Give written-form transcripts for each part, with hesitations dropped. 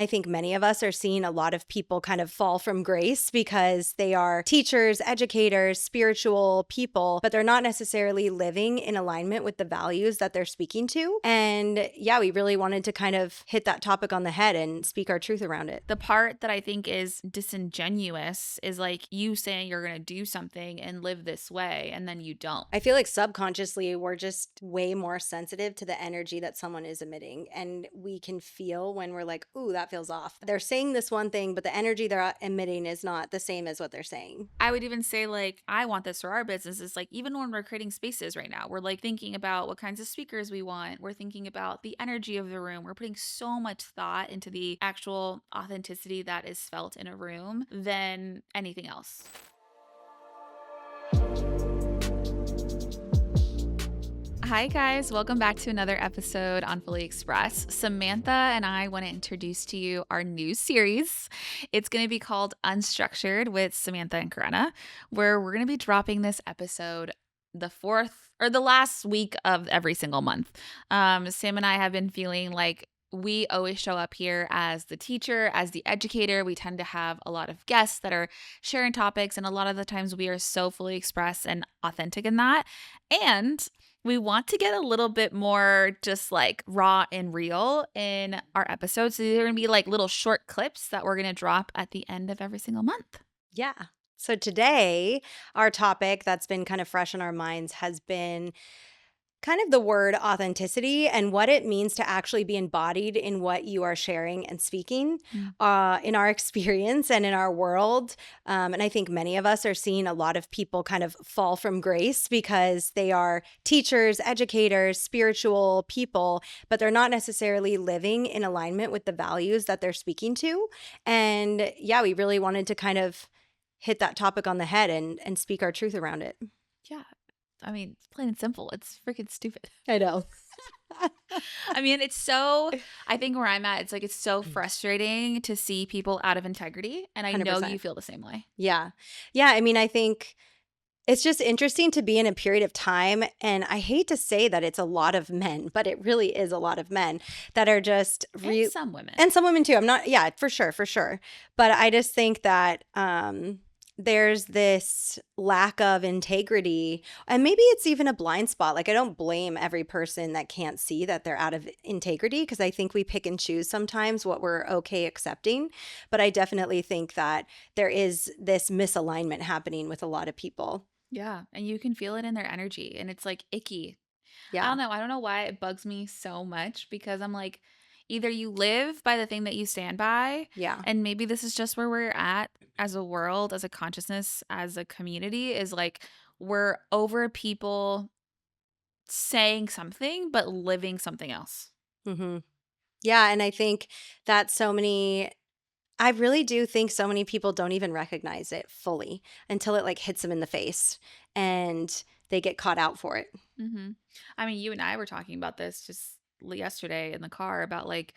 I think many of us are seeing a lot of people kind of fall from grace because they are teachers, educators, spiritual people, but they're not necessarily living in alignment with the values that they're speaking to. And yeah, we really wanted to kind of hit that topic on the head and speak our truth around it. The part that I think is disingenuous is like you saying you're going to do something and live this way, and then you don't. I feel like subconsciously we're just way more sensitive to the energy that someone is emitting. And we can feel when we're like, ooh, that feels off. They're saying this one thing, but the energy they're emitting is not the same as what they're saying. I would even say, like, I want this for our business. Is like, even when we're creating spaces right now, we're like thinking about what kinds of speakers we want. We're thinking about the energy of the room. We're putting so much thought into the actual authenticity that is felt in a room than anything else. Hi, guys. Welcome back to another episode on Fully Express. Samantha and I want to introduce to you our new series. It's going to be called Unstructured with Samantha and Karenna, where we're going to be dropping this episode the fourth or the last week of every single month. Sam and I have been feeling like we always show up here as the teacher, as the educator. We tend to have a lot of guests that are sharing topics, and a lot of the times we are so fully expressed and authentic in that. And we want to get a little bit more just like raw and real in our episodes. So they're going to be like little short clips that we're going to drop at the end of every single month. Yeah. So today, our topic that's been kind of fresh in our minds has been kind of the word authenticity and what it means to actually be embodied in what you are sharing and speaking in our experience and in our world. And I think many of us are seeing a lot of people kind of fall from grace because they are teachers, educators, spiritual people, but they're not necessarily living in alignment with the values that they're speaking to. And yeah, we really wanted to kind of hit that topic on the head and speak our truth around it. Yeah. I mean, it's plain and simple. It's freaking stupid. I know. I mean, I think where I'm at, it's like, it's so frustrating to see people out of integrity. And I know 100%. you feel the same way. Yeah. Yeah. I mean, I think it's just interesting to be in a period of time. And I hate to say that it's a lot of men, but it really is a lot of men that are just And some women. and some women too. I'm not, yeah, for sure, for sure. But I just think that there's this lack of integrity, and maybe it's even a blind spot. Like, I don't blame every person that can't see that they're out of integrity, because I think we pick and choose sometimes what we're okay accepting. But I definitely think that there is this misalignment happening with a lot of people. Yeah. And you can feel it in their energy. And it's like icky. I Yeah. don't know. I don't know why it bugs me so much, because I'm like, either you live by the thing that you stand by, Yeah. and maybe this is just where we're at as a world, as a consciousness, as a community, is like we're over people saying something but living something else. Hmm. Yeah. And I think that I really do think so many people don't even recognize it fully until it like hits them in the face and they get caught out for it. hmm I mean, you and I were talking about this just yesterday in the car about like,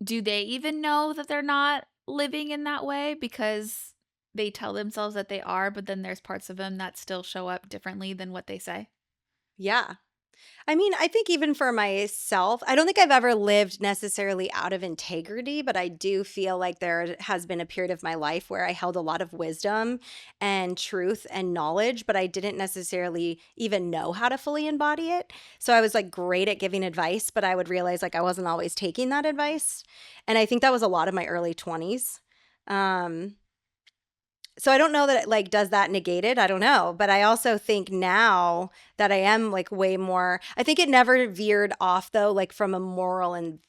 do they even know that they're not living in that way because they tell themselves that they are, but then there's parts of them that still show up differently than what they say? Yeah. I mean, I think even for myself, I don't think I've ever lived necessarily out of integrity, but I do feel like there has been a period of my life where I held a lot of wisdom and truth and knowledge, but I didn't necessarily even know how to fully embody it. So I was like great at giving advice, but I would realize like I wasn't always taking that advice. And I think that was a lot of my early 20s. Um, so I don't know that it like does that negate it. I don't know. But I also think now that I am like way more, I think it never veered off though, like from a moral and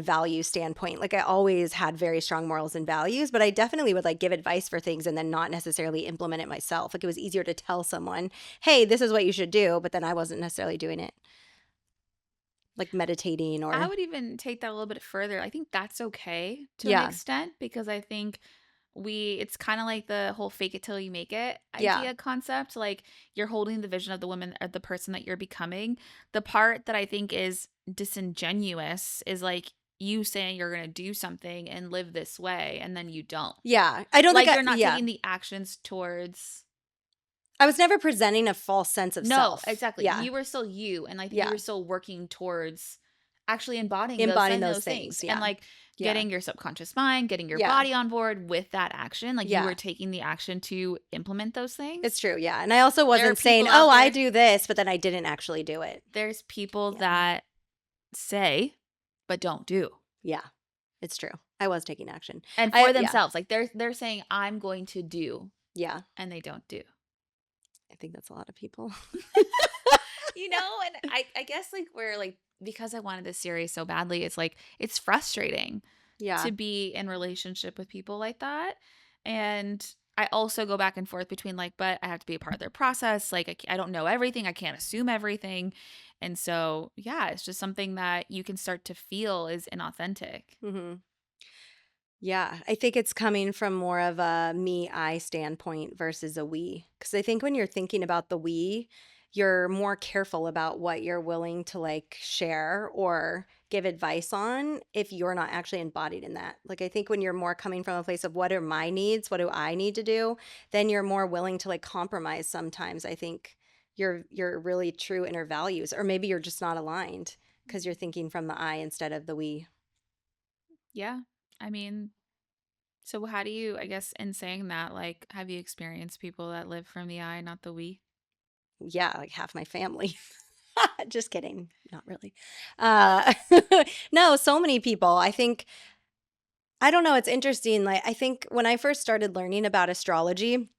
value standpoint. Like I always had very strong morals and values, but I definitely would like give advice for things and then not necessarily implement it myself. Like it was easier to tell someone, hey, this is what you should do, but then I wasn't necessarily doing it, like meditating I or would even take that a little bit further. I think that's okay to an yeah, extent, because I think it's kind of like the whole fake it till you make it yeah, idea concept. Like, you're holding the vision of the woman or the person that you're becoming. The part that I think is disingenuous is like you saying you're going to do something and live this way, and then you don't. yeah. I don't think Like, you're not yeah. taking the actions towards. I was never presenting a false sense of No, self. exactly. Yeah. You were still you, and I think you Yeah. were still working towards actually embodying those Embodying saying those those things, things. And yeah. like, Yeah. getting your subconscious mind, getting your Yeah. body on board with that action. Like you Yeah. were taking the action to implement those It's things. true, yeah, and I also There are wasn't saying, people "Oh, out I there, do this," but then I didn't actually do it. there's people Yeah. that say, but don't do. Yeah. It's true. I was taking action. And I for yeah. themselves, like they're saying, I'm going to do, Yeah. and they don't do. I think that's a lot of people. And I guess like we're like because I wanted this series so badly, it's like it's frustrating Yeah. to be in relationship with people like that. And I also go back and forth between like, but I have to be a part of their process. Like I don't know everything. I can't assume everything. And so, yeah, it's just something that you can start to feel is inauthentic. Mhm. Yeah, I think it's coming from more of a me, I standpoint versus a we. Because I think when you're thinking about the we, you're more careful about what you're willing to like share or give advice on if you're not actually embodied in that. Like, I think when you're more coming from a place of what are my needs, what do I need to do, then you're more willing to like compromise sometimes. I think your really true inner values, or maybe you're just not aligned because you're thinking from the I instead of the we. Yeah. I mean, so how do you, I guess, in saying that, like, have you experienced people that live from the I, not the we? Yeah, like half my family. Just kidding. Not really. Uh, no, so many people. I think, I don't know. It's interesting. Like, I think when I first started learning about astrology,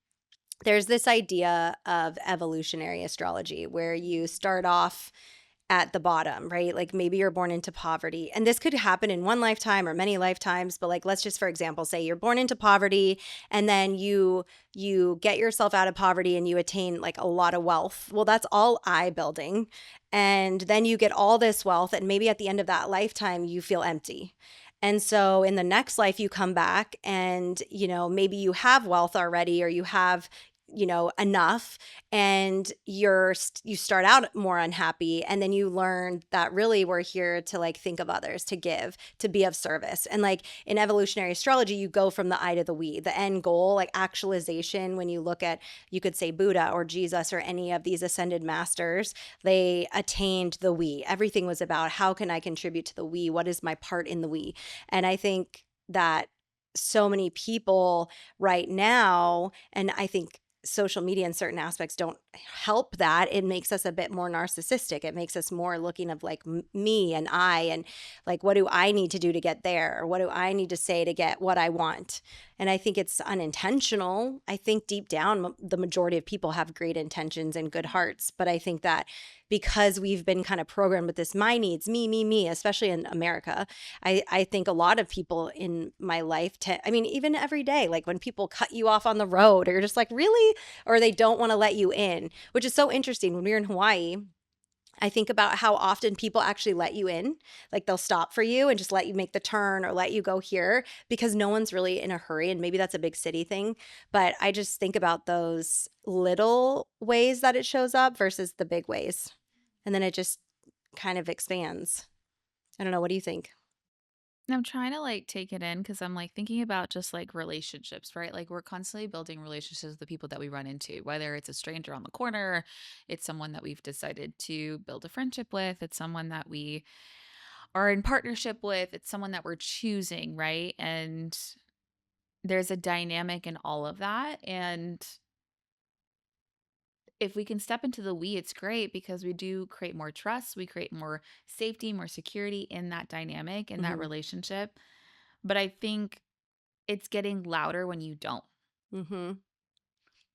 there's this idea of evolutionary astrology where you start off at the bottom, right? Like maybe you're born into poverty. And this could happen in one lifetime or many lifetimes, but like let's just for example say you're born into poverty and then you get yourself out of poverty and you attain like a lot of wealth. Well, that's all I building. And then you get all this wealth and maybe at the end of that lifetime you feel empty. And so in the next life you come back and maybe you have wealth already or you have enough and you start out more unhappy and then you learn that really we're here to like think of others, to give, to be of service. And like in evolutionary astrology you go from the I to the we, the end goal, like actualization. When you look at, you could say Buddha or Jesus or any of these ascended masters, they attained the we. Everything was about how can I contribute to the we, what is my part in the we. And I think that so many people right now, and I think social media in certain aspects don't help that. It makes us a bit more narcissistic. It makes us more looking of like me and I and like what do I need to do to get there, or what do I need to say to get what I want. And I think it's unintentional. I think deep down the majority of people have great intentions and good hearts, but I think that because we've been kind of programmed with this my needs, me, especially in America, I think a lot of people in my life, I mean, even every day, like when people cut you off on the road, or you're just like, really? Or they don't want to let you in, which is so interesting. When we were in Hawaii, I think about how often people actually let you in. Like they'll stop for you and just let you make the turn or let you go here because no one's really in a hurry. And maybe that's a big city thing. But I just think about those little ways that it shows up versus the big ways. And then it just kind of expands. I don't know. What do you think? And I'm trying to like take it in because I'm like thinking about just like relationships, right? Like we're constantly building relationships with the people that we run into, whether it's a stranger on the corner, it's someone that we've decided to build a friendship with, it's someone that we are in partnership with, it's someone that we're choosing, right? And there's a dynamic in all of that. And if we can step into the we, it's great because we do create more trust, we create more safety, more security in that dynamic, in that Mm-hmm. relationship. But I think it's getting louder when you don't. Mm-hmm.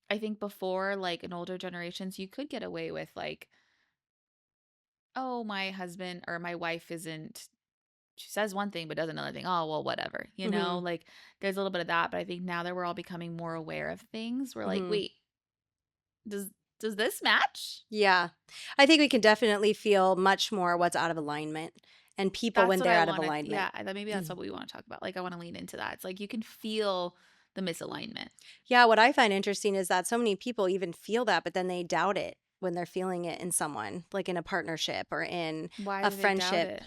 I think before, like in older generations, you could get away with like, oh, my husband or my wife isn't, she says one thing but does another thing. Oh, well, whatever. Mm-hmm. Like there's a little bit of that. But I think now that we're all becoming more aware of things, we're like, Mm-hmm. wait, does does this match? Yeah. I think we can definitely feel much more what's out of alignment and people That's when what they're I out of want to, alignment. yeah, maybe that's what we want to talk about. Like I want to lean into that. It's like you can feel the misalignment. Yeah, what I find interesting is that so many people even feel that, but then they doubt it when they're feeling it in someone, like in a partnership or in Why a do they doubt friendship. it?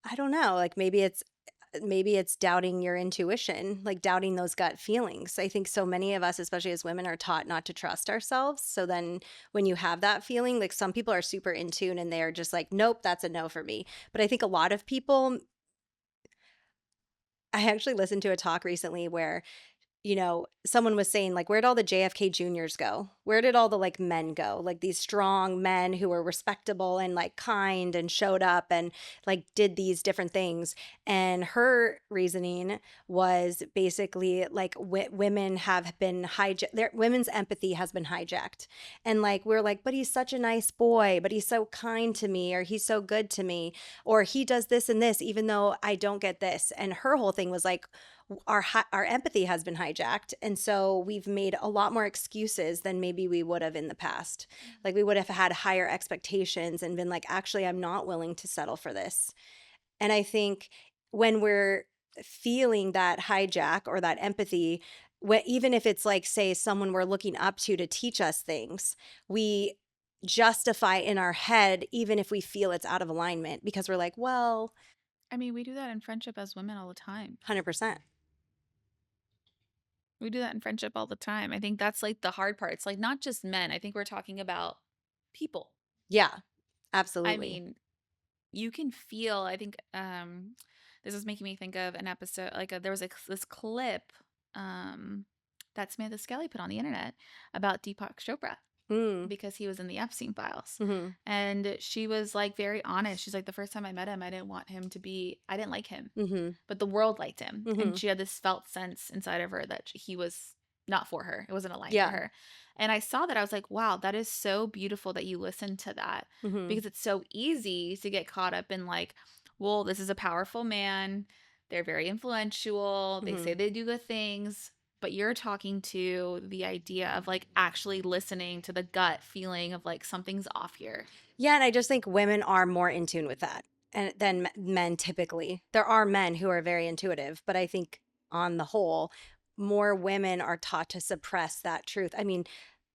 I don't know, like maybe it's doubting your intuition, like doubting those gut feelings. I think so many of us, especially as women, are taught not to trust ourselves. So then when you have that feeling, like some people are super in tune and they're just like, nope, that's a no for me. But I think a lot of people I actually listened to a talk recently where someone was saying, like, where'd all the JFK Juniors go? Where did all the like men go? Like these strong men who were respectable and like kind and showed up and like did these different things. And her reasoning was basically like women have been hijacked. Their women's empathy has been hijacked. And like, we're like, but he's such a nice boy, but he's so kind to me, or he's so good to me, or he does this and this, even though I don't get this. And her whole thing was like, our empathy has been hijacked, and so we've made a lot more excuses than maybe we would have in the past. Like we would have had higher expectations and been like, actually, I'm not willing to settle for this. And I think when we're feeling that hijack or that empathy, even if it's like, say, someone we're looking up to teach us things, we justify in our head even if we feel it's out of alignment, because we're like, well, I mean, we do that in friendship as women all the time. 100%. We do that in friendship all the time. I think that's like the hard part. It's like not just men. I think we're talking about people. Yeah, I absolutely. mean, you can feel, I think this is making me think of an episode like there was this clip that Samantha Skelly put on the internet about Deepak Chopra Mm. because he was in the Epstein files. Mhm. And she was like very honest. She's like, the first time I met him, I didn't want him to be, I didn't like him, Mhm. but the world liked him. And Mhm. she had this felt sense inside of her that he was not for her. It wasn't aligned for Yeah. her. And I saw that. I was like, wow, that is so beautiful that you listened to that, Mhm. because it's so easy to get caught up in like, well, this is a powerful man. They're very influential. They say Mhm. they do good things. But you're talking to the idea of like actually listening to the gut feeling of like something's off here. Yeah, and I just think women are more in tune with that than men typically. There are men who are very intuitive, but I think on the whole, more women are taught to suppress that truth. I mean,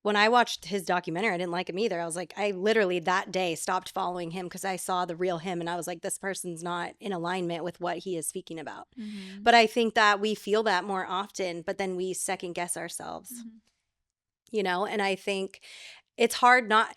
when I watched his documentary, I didn't like him either. I was like, I literally that day stopped following him because I saw the real him and I was like, this person's not in alignment with what he is speaking about. Mm-hmm. But I think that we feel that more often, but then we second guess ourselves, Mm-hmm. and I think it's hard not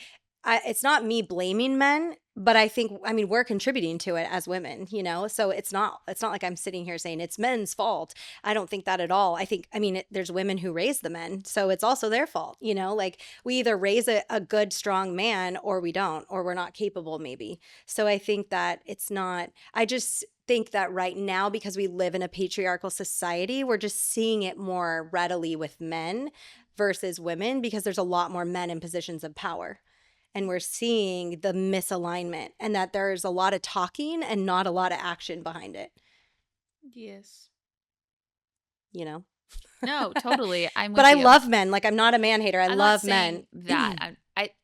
it's not me blaming men, but I mean we're contributing to it as women, so it's not like I'm sitting here saying it's men's fault. I don't think that at all. I mean there's women who raise the men, so it's also their fault, like we either raise a good strong man or we don't, or we're not capable maybe. So I think that it's not, I just think that right now, because we live in a patriarchal society, we're just seeing it more readily with men versus women, because there's a lot more men in positions of power. And we're seeing the misalignment, and that there's a lot of talking and not a lot of action behind it, Yes. you know? No, totally. I'm But with I you. love men. Like, I'm not a man hater. I I'm not love men. saying that.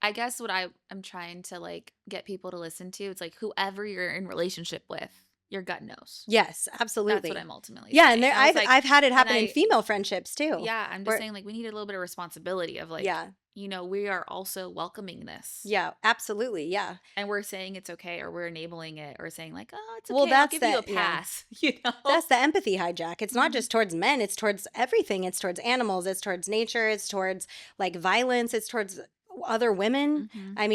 I guess what I'm trying to like get people to listen to, it's like whoever you're in relationship with, your gut knows. Yes, That's what absolutely. I'm ultimately Yeah, and saying. there And I was like, I've had it and happen in I, female friendships too. yeah, I'm just Where saying like we need a little bit of responsibility of like, yeah. we are also welcoming this. Yeah, absolutely. Yeah. And we're saying it's okay, or we're enabling it, or saying like, oh, it's Well, okay, I'll that's give you the a yeah. pass, you know? That's the empathy hijack. It's not Mhm. just towards men, it's towards everything. It's towards animals, it's towards nature, it's towards like violence, it's towards other women. Mhm. I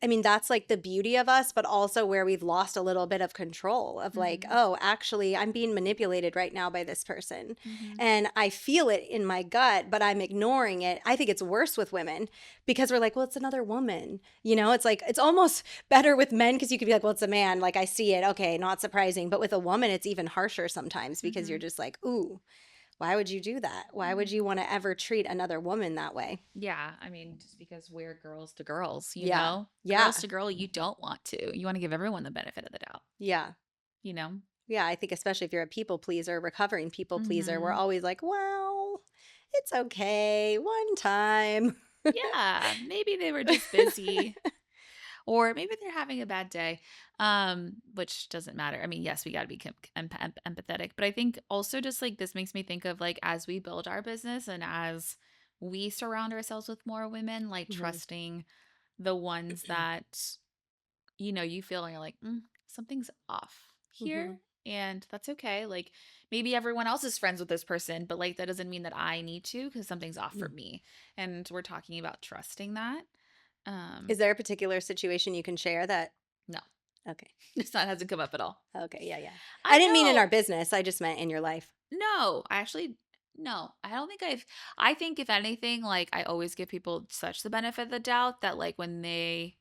mean, that's like the beauty of us, but also where we've lost a little bit of control of like, Mhm. oh, actually, I'm being manipulated right now by this person. Mhm. And I feel it in my gut, but I'm ignoring it. I think it's worse with women because we're like, well, it's another woman. It's like, it's almost better with men because you could be like, well, it's a man. Like, I see it. Okay, not surprising. But with a woman, it's even harsher sometimes because you're Mhm. just like, ooh, why would you do that? Why would Mhm. you want to ever treat another woman that way? Yeah, I mean, just because we're girls to girls, Yeah. girls Yeah. to girl, you don't want to. You want to give everyone the benefit of the doubt, Yeah. you know? Yeah. I think especially if you're a people pleaser, recovering people pleaser, we're Mhm. always like, well, it's okay. One time. Yeah, maybe they were just busy, or maybe they're having a bad day. Which doesn't matter. I mean, yes, we got to be empathetic, but I think also just like this makes me think of like as we build our business and as we surround ourselves with more women, like Mhm. trusting the ones that you feel and you're like, something's off here. Mhm. And that's okay. Like maybe everyone else is friends with this person, but like that doesn't mean that I need to because something's off for me. And we're talking about trusting that. Is there a particular situation you can share that No. Okay. It's not hasn't come up at all. Okay, yeah, yeah. I I didn't mean in our know. business, I just meant in your life. No, I actually no. I don't think I think if anything, like I always give people such the benefit of the doubt that like when they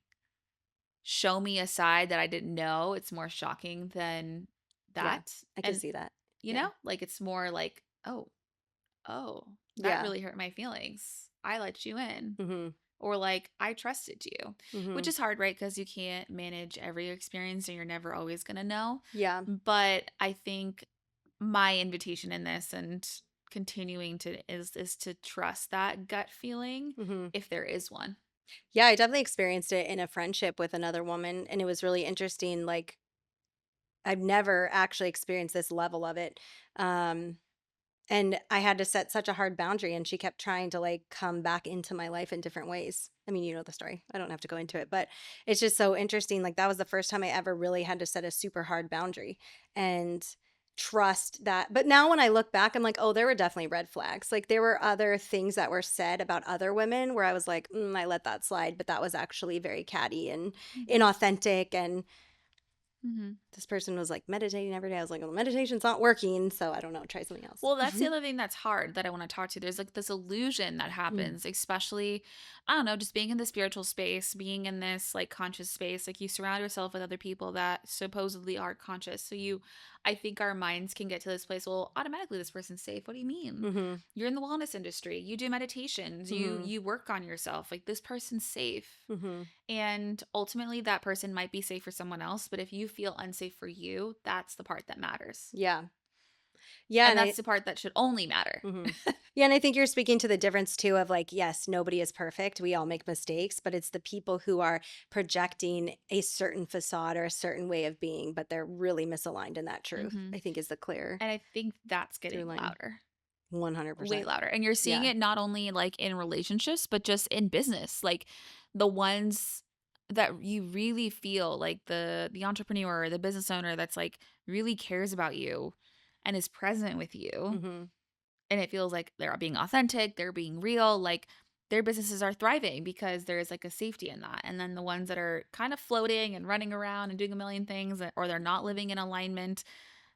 show me a side that I didn't know, it's more shocking than Yeah, that. I can And see that. you Yeah. know, like it's more like, oh, that Yeah. really hurt my feelings. I let you in. Mhm. Or like, I trusted you, which Mhm. is hard, right? Because you can't manage every experience and you're never always going to know. Yeah. But I think my invitation in this and continuing to is to trust that gut feeling Mhm. if there is one. Yeah, I definitely experienced it in a friendship with another woman, and it was really interesting, like, I've never actually experienced this level of it, um, and I had to set such a hard boundary, and she kept trying to, like, come back into my life in different ways. I mean, you know the story. I don't have to go into it, but it's just so interesting, like, that was the first time I ever really had to set a super hard boundary and trust that but now when I look back, I'm like, "Oh, there were definitely red flags." Like, there were other things that were said about other women where I was like, I let that slide," but that was actually very catty and Hmm. inauthentic, and Hmm. this person was, like, meditating every day. I was like, "Well, meditation's not working, so I don't know, try something else." Well, that's the other thing that's hard that I want to talk to. There's like this illusion that Mm. happens, especially, I don't know, just being in the spiritual space, being in this like conscious space. Like you surround yourself with other people that supposedly are conscious. So I think our minds can get to this place. Well, automatically this person's safe. What do you mean? Mhm. You're in the wellness industry. You do meditations. You Mhm. you work on yourself. Like this person's safe. Mhm. And ultimately, that person might be safe for someone else. But if you feel unsafe for you, that's the part that matters. Yeah. Yeah, And and that's I the part that should only matter. mhm. Yeah, and I think you're speaking to the difference too of like, yes, nobody is perfect. We all make mistakes, but it's the people who are projecting a certain facade or a certain way of being, but they're really misaligned in that truth, Hmm. I think is the clear And I think that's through getting line. louder, way 100%. louder. And you're seeing Yeah. it not only like in relationships, but just in business. Like the ones that you really feel like the entrepreneur or the business owner that's like really cares about you and is present with you. Mhm. And it feels like they're being authentic, they're being real, like their businesses are thriving because there's like a safety in that. And then the ones that are kind of floating and running around and doing a million things or they're not living in alignment,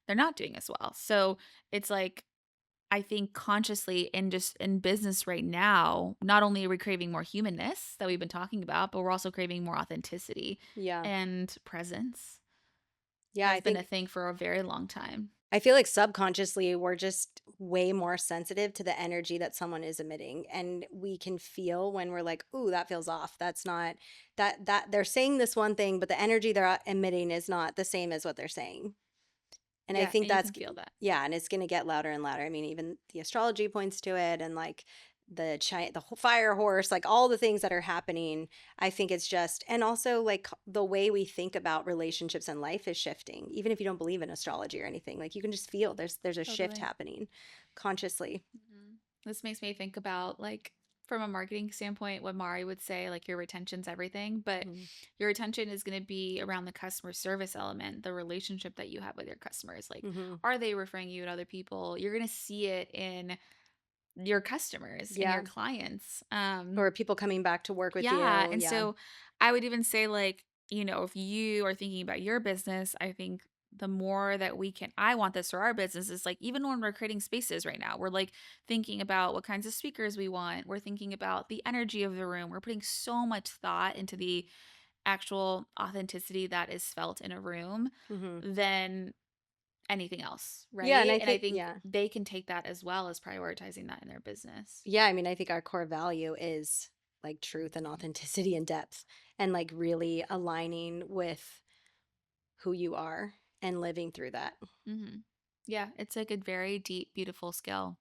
they're not doing as well. So it's like I think consciously in just in business right now, not only are we craving more humanness that we've been talking about, but we're also craving more authenticity Yeah. and presence Yeah, has been a thing for a very long time. I feel like subconsciously we're just way more sensitive to the energy that someone is emitting, and we can feel when we're like, "Ooh, that feels off. That's not that they're saying this one thing, but the energy they're emitting is not the same as what they're saying." And I Yeah, think and you can feel that. yeah, and it's going to get louder and louder. I mean, even the astrology points to it, and like fire horse, like all the things that are happening. I think it's just, and also like the way we think about relationships and life is shifting. Even if you don't believe in astrology or anything, like you can just feel there's a shift Totally. happening consciously. Mhm. This makes me think about like from a marketing standpoint, what Mari would say, like your retention's everything, but Mhm. your retention is going to be around the customer service element, the relationship that you have with your customers. Like, Mhm. are they referring you to other people? You're going to see it in your customers and your Yeah. clients. Or people coming back to work with Yeah. you. And Yeah. so I would even say, like, if you are thinking about your business, I think the more that I want this for our business is like, even when we're creating spaces right now, we're like thinking about what kinds of speakers we want. We're thinking about the energy of the room. We're putting so much thought into the actual authenticity that is felt in a room Mhm. than anything else. Yeah, and Right. I And I think think yeah. they can take that as well as prioritizing that in their business. Yeah, I mean, I think our core value is like truth and authenticity and depth and like really aligning with who you are and living through that. Hmm. Yeah, it's like a very deep, beautiful skill.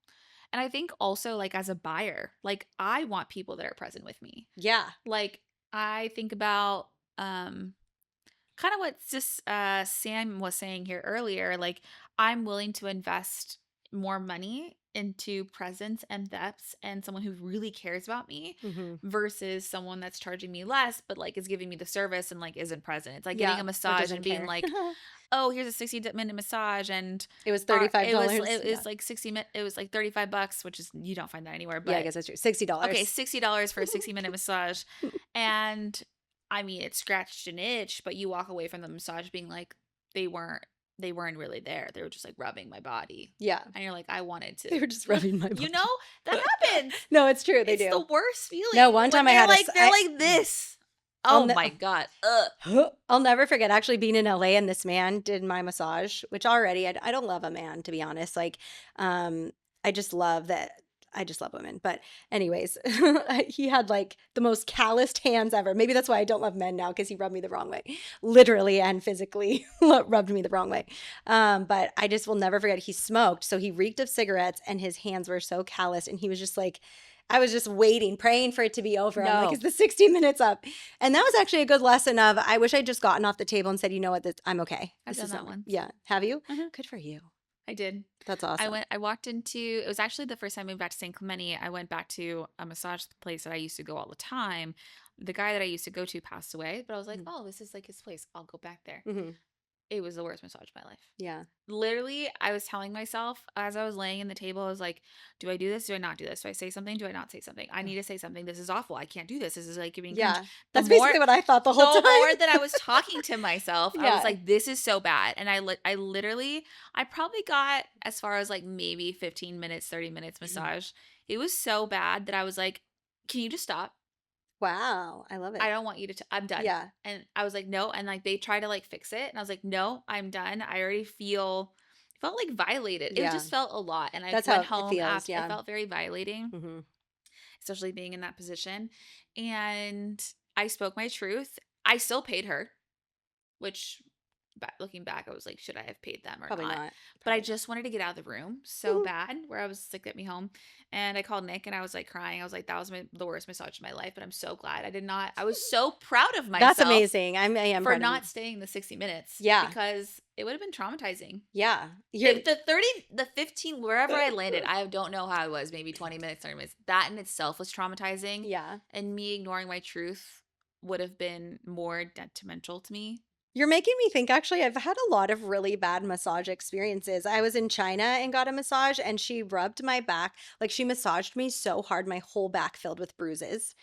And I think also, like, as a buyer, like, I want people that are present with me. Yeah. Like, I think about kind of what just Sam was saying here earlier. Like, I'm willing to invest more money into presence and depths and someone who really cares about me Mhm. versus someone that's charging me less, but like is giving me the service and like isn't present. It's like getting a Yeah, or massage doesn't and being care. like, oh, here's a 60-minute massage, and It was our it was $35. it Yeah. was like it was like $35, which is you don't find that anywhere, Yeah, I but guess that's true. okay, $60. $60 for a 60-minute massage. And I mean, it scratched an itch, but you walk away from the massage being like, they weren't they weren't really there. They were just like rubbing my body. Yeah. And you're like, I wanted They to, were just rubbing my you know, body. that happens. No, it's true. They It's the do. worst No, feeling one when time I had they're like this. I'll Oh ne my God. Ugh. I'll never forget actually being in LA and this man did my massage, which already I don't love a man, to be honest. Like, I just love that. I just love women. But anyways, he had like the most calloused hands ever. Maybe that's why I don't love men now, because he rubbed me the wrong way, literally and physically rubbed me the wrong way. But I just will never forget. He smoked, so he reeked of cigarettes, and his hands were so calloused, and he was just like. I was just waiting, praying for it to be over. I'm like, is No, the 60 minutes up? And that was actually a good lesson of I wish I'd just gotten off the table and said, you know what, I'm okay. I've This done is that not my, once. yeah. Have you? Mhm. Good for you. I did. That's awesome. I walked into, it was actually the first time I moved back to San Clemente. I went back to a massage place that I used to go all the time. The guy that I used to go to passed away, but I was like, oh, this is like his place. I'll go back there. Mm-hmm. It was the worst massage of my life. Yeah. Literally, I was telling myself as I was laying in the table, I was like, do I do this? Do I not do this? Do I say something? Do I not say something? I Ugh. need to say something. This is awful. I can't do this. This is like giving cringe. Yeah. The That's more basically what I thought the whole the time. more that I was talking to myself, I was Yeah. like, this is so bad. And I literally, I probably got as far as like maybe 15 minutes, 30 minutes massage. It was so bad that I was like, can you just stop? Wow. I love I it. don't want you to, I'm done. Yeah. And I was like, no. And like they try to like fix it. And I was like, no, I'm done. I already felt like violated. It Yeah. just felt a lot. And I That's went how it home feels. after, it Yeah. felt very violating, Mm-hmm. especially being in that position. And I spoke my truth. I still paid her, which looking back, I was like, should I have paid them or Probably not? not. But I Probably not. just wanted to get out of the room so bad, where I was like, get me home. And I called Nick and I was like crying. I was like, that was the worst massage of my life, but I'm so glad I did not. I was so proud of That's myself amazing. I am for proud of you. not staying the 60 minutes Yeah. because it would have been traumatizing. Yeah. You're, The 30, the 15, wherever I landed, I don't know how it was, maybe 20 minutes, 30 minutes. That in itself was traumatizing. yeah. And me ignoring my truth would have been more detrimental to me. You're making me think actually I've had a lot of really bad massage experiences. I was in China and got a massage and she rubbed my back. Like she massaged me so hard my whole back filled with bruises.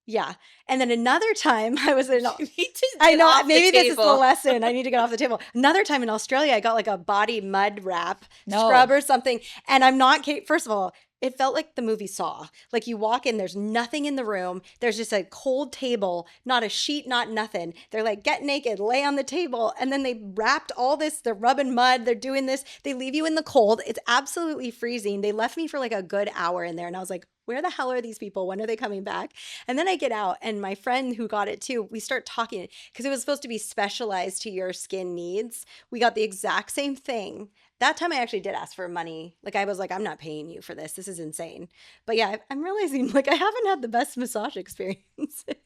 Yeah. And then another time I was in You need to I get know off the maybe this is the table. lesson. I need to get off the table. Another time in Australia I got like a body mud wrap scrub No. or something and I'm not first of all, it felt like the movie Saw. Like you walk in, there's nothing in the room. There's just a cold table, not a sheet, not nothing. They're like, get naked, lay on the table. And then they wrapped all this, they're rubbing mud, they're doing this. They leave you in the cold. It's absolutely freezing. They left me for like a good hour in there. And I was like, where the hell are these people? When are they coming back? And then I get out, and my friend who got it too, we start talking because it was supposed to be specialized to your skin needs. We got the exact same thing. That time I actually did ask for money. Like I was like, I'm not paying you for this. This is insane. But yeah, I'm realizing like I haven't had the best massage experiences.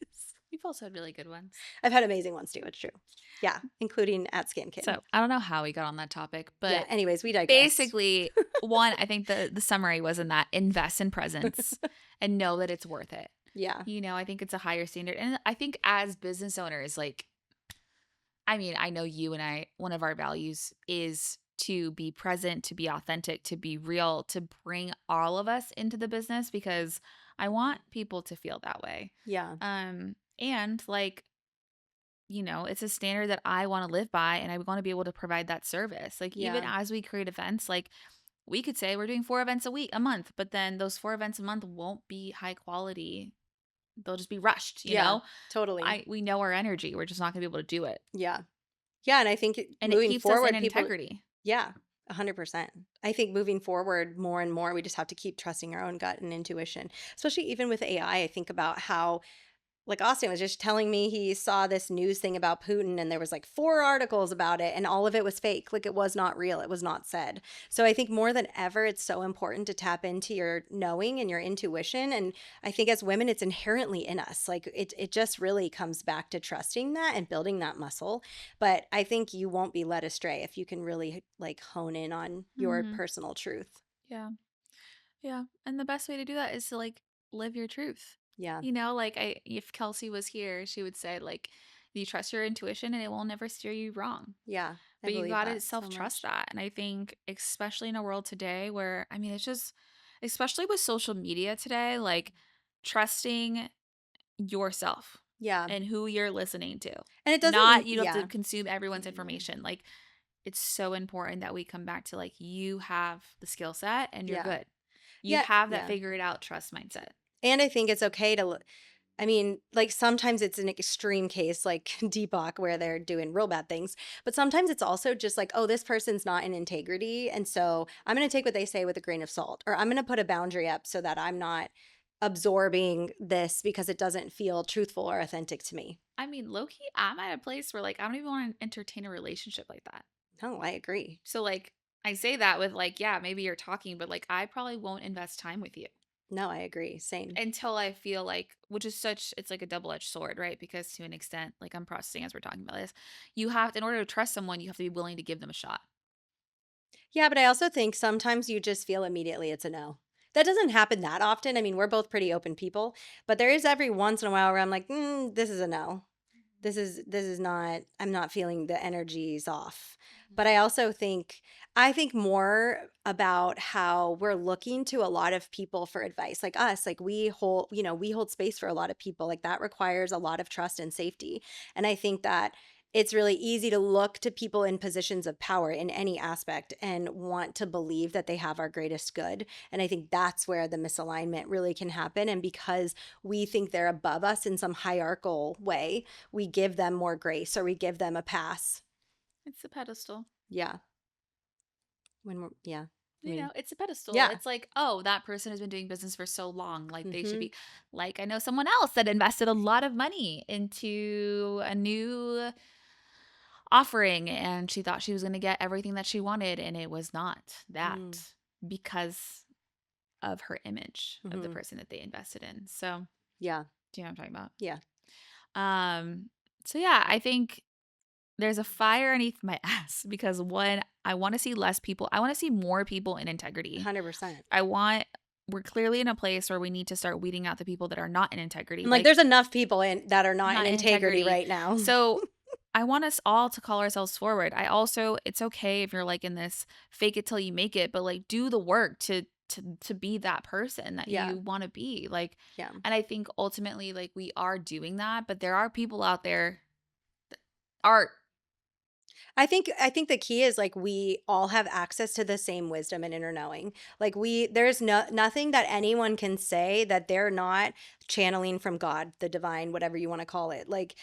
You've also had really good ones. I've had amazing ones too. It's true. Yeah, including at Skin Kid. So I don't know how we got on that topic, Yeah. but Anyways, we digress. basically, one, I think the summary was in that invest in presence and know that it's worth it. Yeah. You know, I think it's a higher standard. And I think as business owners, like, I mean, I know you and I, one of our values is to be present, to be authentic, to be real, to bring all of us into the business because I want people to feel that way. Yeah. And like, you know, it's a standard that I want to live by and I want to be able to provide that service. Like even Yeah. as we create events, like we could say we're doing 4 events a month, but then those 4 events a month won't be high quality. They'll just be rushed, you Yeah. know? Totally. We know our energy. We're just not going to be able to do it. Yeah. Yeah. And I think And it moving keeps us forward, in people, integrity. yeah, 100%. I think moving forward more and more, we just have to keep trusting our own gut and intuition, especially even with AI. I think about how, like Austin was just telling me he saw this news thing about Putin and there was like 4 articles about it and all of it was fake. Like it was not real. It was not said. So I think more than ever, it's so important to tap into your knowing and your intuition. And I think as women, it's inherently in us. Like it just really comes back to trusting that and building that muscle. But I think you won't be led astray if you can really like hone in on your Mhm. personal truth. Yeah. Yeah. And the best way to do that is to like live your truth. Yeah. You know, like if Kelsey was here, she would say like you trust your intuition and it will never steer you wrong. Yeah. I But you believe got to that so self trust much. that. And I think especially in a world today where I mean it's just especially with social media today, like trusting yourself. Yeah. and who you're listening to. And it Not doesn't you don't have to yeah. consume everyone's information. Like it's so important that we come back to like you have the skill set and you're Yeah. good. You Yeah, have that yeah. figure it out trust mindset. And I think it's okay to I mean, like, sometimes it's an extreme case like Deepak where they're doing real bad things, but sometimes it's also just like, "Oh, this person's not in integrity, and so I'm gonna take what they say with a grain of salt," or, "I'm gonna put a boundary up so that I'm not absorbing this because it doesn't feel truthful or authentic to me." I mean, low key, I'm at a place where like I don't even want to entertain a relationship like that. No, I agree. So like I say that with like, yeah, maybe you're talking, but like I probably won't invest time with you No, I agree, same. until I feel like, which is such, it's like a double-edged sword, right? Because to an extent, like I'm processing as we're talking about this, you have, in order to trust someone, you have to be willing to give them a shot. Yeah, but I also think sometimes you just feel immediately it's a no. That doesn't happen that often, I mean, we're both pretty open people, but there is every once in a while where I'm like, this is a no. This is not I'm not feeling the energies off. Mhm. But I think more about how we're looking to a lot of people for advice. Like us, like we hold space for a lot of people. Like that requires a lot of trust and safety. And I think that it's really easy to look to people in positions of power in any aspect and want to believe that they have our greatest good. And I think that's where the misalignment really can happen. And because we think they're above us in some hierarchical way, we give them more grace or we give them a pass. It's a pedestal. Yeah. Yeah. I You mean, know, it's a pedestal. yeah. It's like, oh, that person has been doing business for so long. Like they should Hmm. be like I know someone else that invested a lot of money into a new offering and she thought she was going to get everything that she wanted and it was not Mm. that because of her image of the Hmm. person that they invested in. So, Yeah. do you know what I'm talking Yeah. about? So yeah, I think there's a fire underneath my ass because one, I want to see less people. I want to see more people in integrity. 100%. I want we're clearly in a place where we need to start weeding out the people that are not in integrity. I'm like, Like there's enough people that are not in not in integrity integrity. right now. So I want us all to call ourselves forward. I also it's okay if you're like in this fake it till you make it, but like do the work to be that person that Yeah. you want to be. Like Yeah. and I think ultimately like we are doing that, but there are people out there art. I think the key is like we all have access to the same wisdom and inner knowing. Like there's nothing that anyone can say that they're not channeling from God, the divine, whatever you want to call it. Like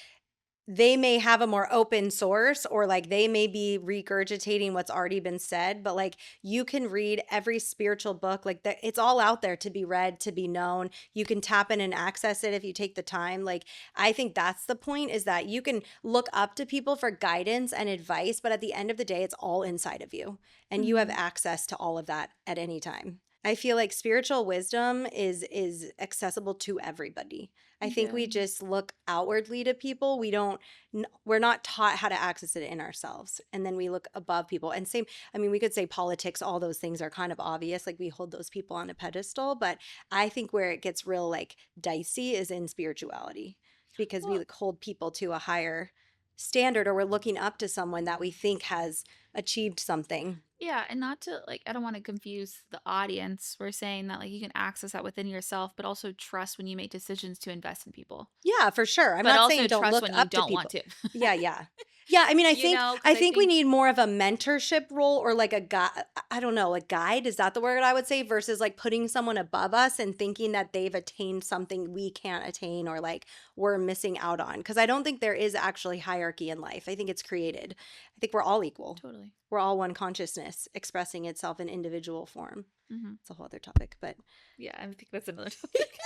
they may have a more open source or like they may be regurgitating what's already been said, but like you can read every spiritual book, like that it's all out there to be read, to be known. You can tap in and access it if you take the time. Like I think that's the point, is that you can look up to people for guidance and advice, but at the end of the day it's all inside of you and you have Mhm. access to all of that at any time. I feel like spiritual wisdom is accessible to everybody. I think we Good. just look outwardly to people. We're not taught how to access it in ourselves. And then we look above people. And same, I mean, we could say politics, all those things are kind of obvious. Like we hold those people on a pedestal. But I think where it gets real like dicey is in spirituality because we Well, like hold people to a higher standard or we're looking up to someone that we think has achieved something. yeah, and not to like I don't want to confuse the audience. We're saying that like you can access that within yourself, but also trust when you make decisions to invest in people. Yeah, for sure. I'm But not also saying don't trust look when you up to don't want people. to. Yeah, yeah. Yeah, I mean, I You think know, I because I think we think need more of a mentorship role or like a guide. I don't know, a guide, is that the word I would say, versus like putting someone above us and thinking that they've attained something we can't attain or like we're missing out on. Because I don't think there is actually hierarchy in life. I think it's created. I think we're all equal. totally. We're all one consciousness expressing itself in individual form. Hmm. It's a whole other topic, but Yeah, I think that's another topic.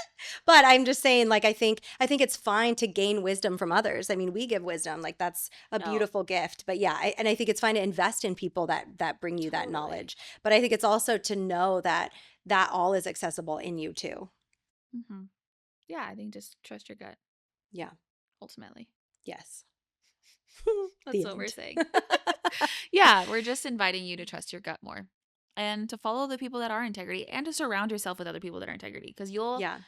but I'm just saying, like, I think it's fine to gain wisdom from others. I mean, we give wisdom, like that's a No, beautiful gift. But yeah, and I think it's fine to invest in people that bring you that totally. knowledge. But I think it's also to know that that all is accessible in you too. Hmm. Yeah, I think just trust your gut. Yeah. Ultimately, Yes. that's The what we're end. saying. Yeah, we're just inviting you to trust your gut more, and to follow the people that are integrity, and to surround yourself with other people that are integrity, because you'll Yeah.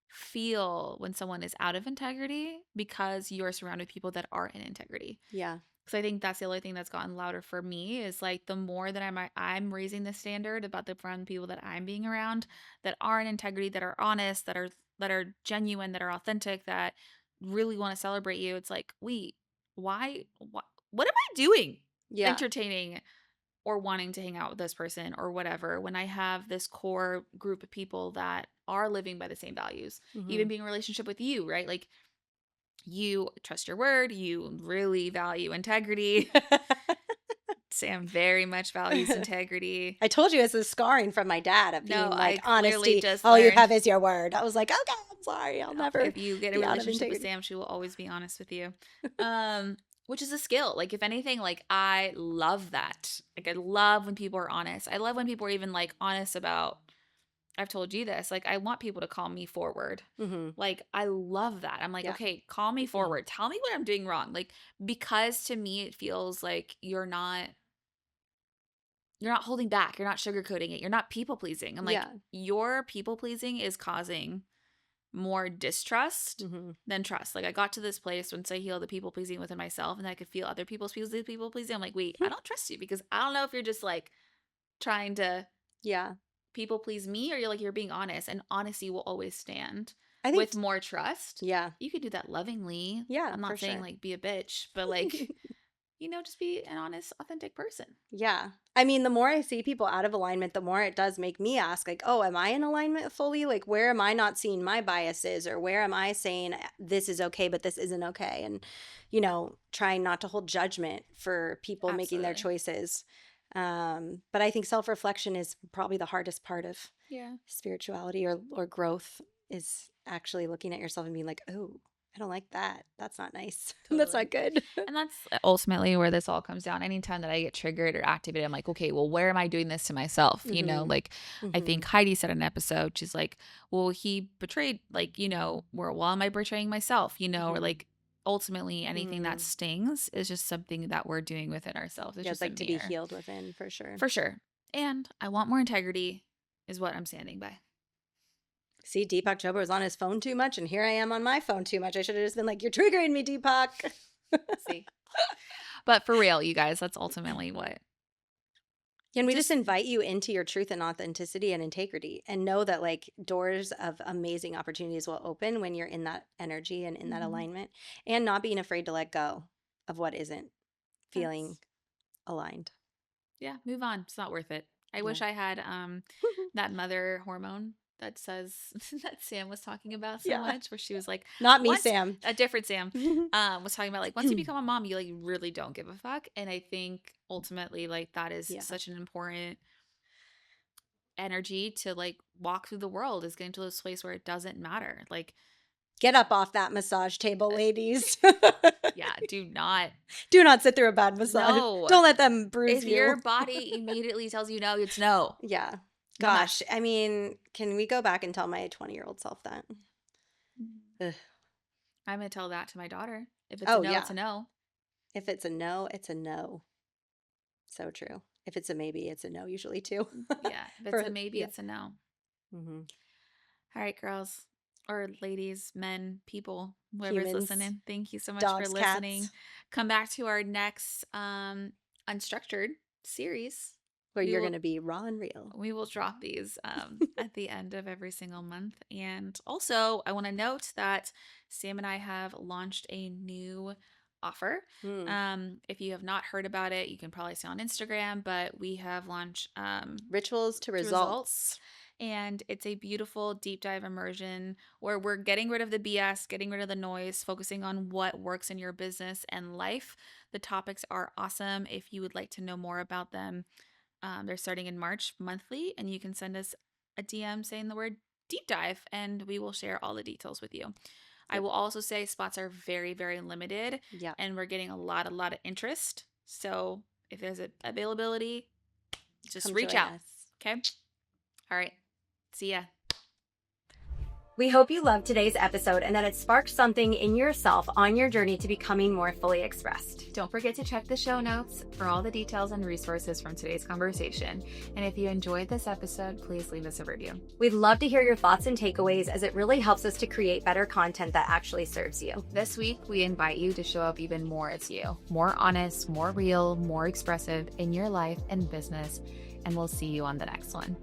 feel when someone is out of integrity because you're surrounded with people that are in integrity. Yeah. Because I think that's the only thing that's gotten louder for me is like the more that I'm raising the standard about the friend people that I'm being around that are in integrity, that are honest, that are genuine, that are authentic, that really want to celebrate you, it's like, wait, what am I doing Yeah. entertaining or wanting to hang out with this person or whatever when I have this core group of people that are living by the same values, even Mhm. being in a relationship with you, right? Like you trust your word, you really value integrity. Sam very much values integrity. I told you it's the scarring from my dad of No, being I like, clearly honesty, just all you learned. have is your word. I was like, okay, I'm sorry. I'll never If you get a be out of relationship with integrity. Sam, she will always be honest with you. Which is a skill. Like if anything, like I love that. Like I love when people are honest. I love when people are even like honest about, I've told you this, like I want people to call me forward. Hmm. Like I love that. I'm like, Yeah. okay, call me Mhm. forward. Tell me what I'm doing wrong. Like because to me it feels like you're not holding back. You're not sugarcoating it. You're not people pleasing. I'm like, Yeah. your people pleasing is causing more distrust Hmm. than trust. Like I got to this place once I healed the people pleasing within myself and I could feel other people's people pleasing. I'm like, wait, I don't trust you because I don't know if you're just like trying to Yeah. people please me or you're being honest, and honesty will always stand I think, with more trust. yeah. You could do that lovingly. Yeah, I'm for not saying sure. like be a bitch, but like, just be an honest, authentic person. Yeah. I mean, the more I see people out of alignment, the more it does make me ask, like, oh, am I in alignment fully? Like, where am I not seeing my biases? Or where am I saying this is okay, but this isn't okay? And, trying not to hold judgment for people making their Absolutely. choices. But I think self reflection is probably the hardest part of Yeah. spirituality or growth, is actually looking at yourself and being like, oh, I don't like that. That's not nice. That's Totally. not good. And that's ultimately where this all comes down. Anytime that I get triggered or activated, I'm like, okay, well, where am I doing this to myself? Hmm. Like I Hmm. think Heidi said in an episode, she's like, well, he betrayed, like, well, am I betraying myself? Or Hmm. like ultimately anything that Hmm. stings is just something that we're doing within ourselves. It's Yeah, it's just a like to be mirror healed within, for sure. for sure. And I want more integrity is what I'm standing by. See, Deepak Chopra was on his phone too much, and here I am on my phone too much. I should have just been like, "You're triggering me, Deepak." See, but for real, you guys, that's ultimately what Can we just just, invite you into your truth and authenticity and integrity, and know that like doors of amazing opportunities will open when you're in that energy and in that mhm, alignment, and not being afraid to let go of what isn't feeling that's aligned. yeah, move on. It's not worth it. I Yeah. wish I had that mother hormone that says that Sam was talking about so Yeah. much, where she was like, Not me, once Sam. a different Sam was talking about like once you become a mom, you like really don't give a fuck. And I think ultimately like that is Yeah. such an important energy to like walk through the world, is getting to this place where it doesn't matter. Like, Get up off that massage table, uh, ladies. yeah, do not. Do not sit through a bad massage. No. Don't let them bruise If your you. body immediately tells you no, it's no. Yeah. No Gosh, mas. I mean, can we go back and tell my 20-year-old self that? Ugh. I'm gonna tell that to my daughter. If it's a Oh, no, it's a yeah. no. If it's a no, it's a no. So true. If it's a maybe, it's a no usually too. Yeah. If it's a For maybe, yeah. it's a no. Hmm. All right, girls or ladies, men, people, whoever's Humans, listening. Thank you so much for dogs, listening. cats, Come back to our next unstructured series. where We you're will going to be raw and real. we will drop these at the end of every single month. And also, I want to note that Sam and I have launched a new offer. Hmm. If you have not heard about it, you can probably see on Instagram, but we have launched Rituals to to results. results. And it's a beautiful deep dive immersion where we're getting rid of the BS, getting rid of the noise, focusing on what works in your business and life. The topics are awesome. If you would like to know more about them, they're starting in March monthly, and you can send us a DM saying the word deep dive, and we will share all the details with you. I Yep. will also say spots are very, very limited, Yeah. and we're getting a lot of interest. So if there's a availability, just Come reach join out. us. Okay. All right. See ya. We hope you loved today's episode and that it sparked something in yourself on your journey to becoming more fully expressed. Don't forget to check the show notes for all the details and resources from today's conversation. And if you enjoyed this episode, please leave us a review. We'd love to hear your thoughts and takeaways, as it really helps us to create better content that actually serves you. This week, we invite you to show up even more as you, more honest, more real, more expressive in your life and business. And we'll see you on the next one.